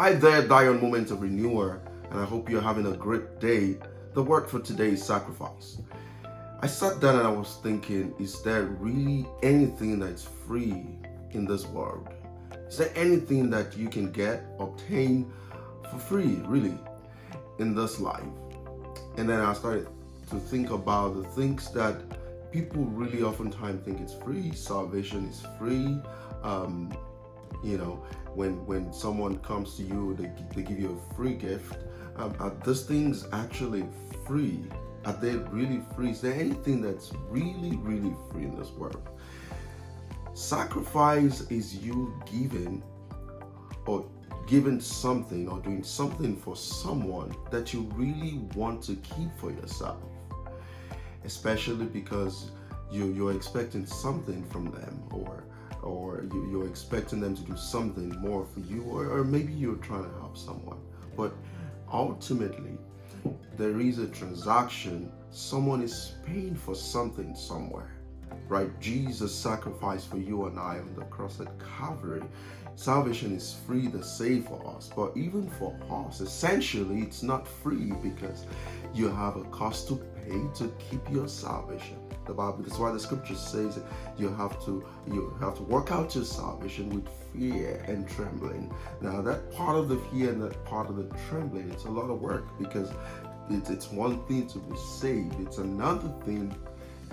Hi there, Dion Moment of Renewer, and I hope you're having a great day. The word for today is sacrifice. I sat down and I was thinking, is there really anything that's free in this world? Is there anything that you can obtain for free, really, in this life? And then I started to think about the things that people really oftentimes think it's free. Salvation is free. When someone comes to you, they give you a free gift. Are these things actually free? Are they really free? Is there anything that's really, really free in this world? Sacrifice is you giving something or doing something for someone that you really want to keep for yourself, especially because you're expecting something from them, or you're expecting them to do something more for you, or maybe you're trying to help someone. But ultimately, there is a transaction. Someone is paying for something somewhere, right? Jesus sacrificed for you and I on the cross at Calvary. Salvation is free to save for us, but even for us, essentially, it's not free because you have a cost to pay to keep your salvation. The Bible, that's why the scripture says you have to work out your salvation with fear and trembling. Now, that part of the fear and that part of the trembling, it's a lot of work, because it's one thing to be saved, it's another thing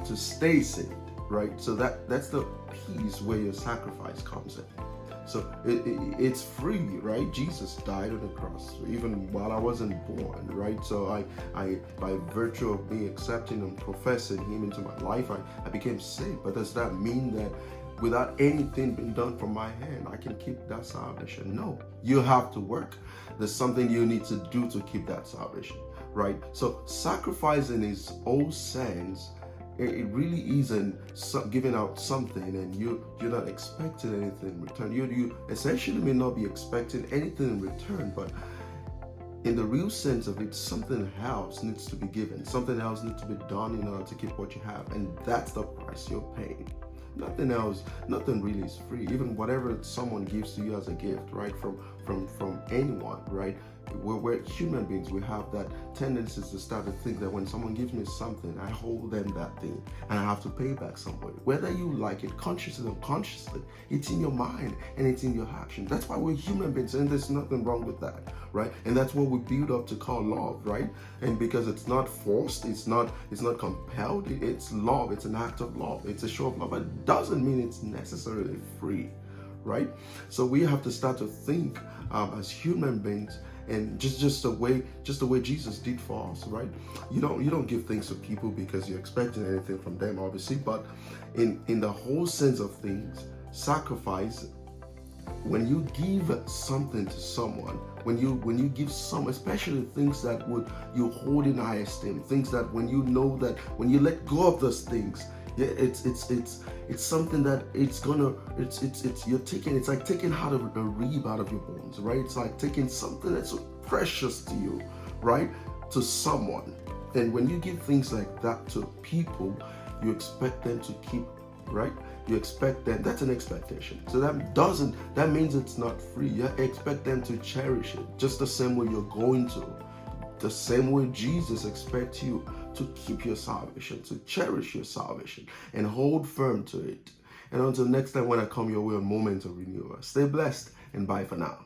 to stay saved, right? So that's the piece where your sacrifice comes in. So it's free, right? Jesus died on the cross even while I wasn't born, right? So I by virtue of me accepting and professing him into my life, I became saved. But does that mean that without anything being done from my hand, I can keep that salvation? No, you have to work. There's something you need to do to keep that salvation, right? So sacrifice in its old sense, it really isn't giving out something and you're not expecting anything in return. You essentially may not be expecting anything in return, but in the real sense of it, something else needs to be given. Something else needs to be done in order to keep what you have, and that's the price you're paying. Nothing else, nothing really is free. Even whatever someone gives to you as a gift, right, from anyone, right? We're human beings. We have that tendency to start to think that when someone gives me something, I hold them that thing and I have to pay back somebody. Whether you like it consciously or unconsciously, it's in your mind and it's in your action. That's why we're human beings, and there's nothing wrong with that, right? And that's what we build up to call love, right? And because it's not forced, it's not compelled, it's love. It's an act of love. It's a show of love. But it doesn't mean it's necessarily free, right? So we have to start to think as human beings, and just the way Jesus did for us, right? You don't give things to people because you're expecting anything from them, obviously, but in the whole sense of things, sacrifice, when you give something to someone, when you give some, especially things that you hold in high esteem, things that when you know that when you let go of those things, yeah, it's something that it's like taking out of a rib out of your bones, right? It's like taking something that's so precious to you, right, to someone. And when you give things like that to people, you expect them to keep, right? You expect them, that's an expectation. So that means it's not free. You expect them to cherish it just the same way you're going to. The same way Jesus expects you to keep your salvation, to cherish your salvation, and hold firm to it. And until next time when I come your way, a moment of renewal. Stay blessed, and bye for now.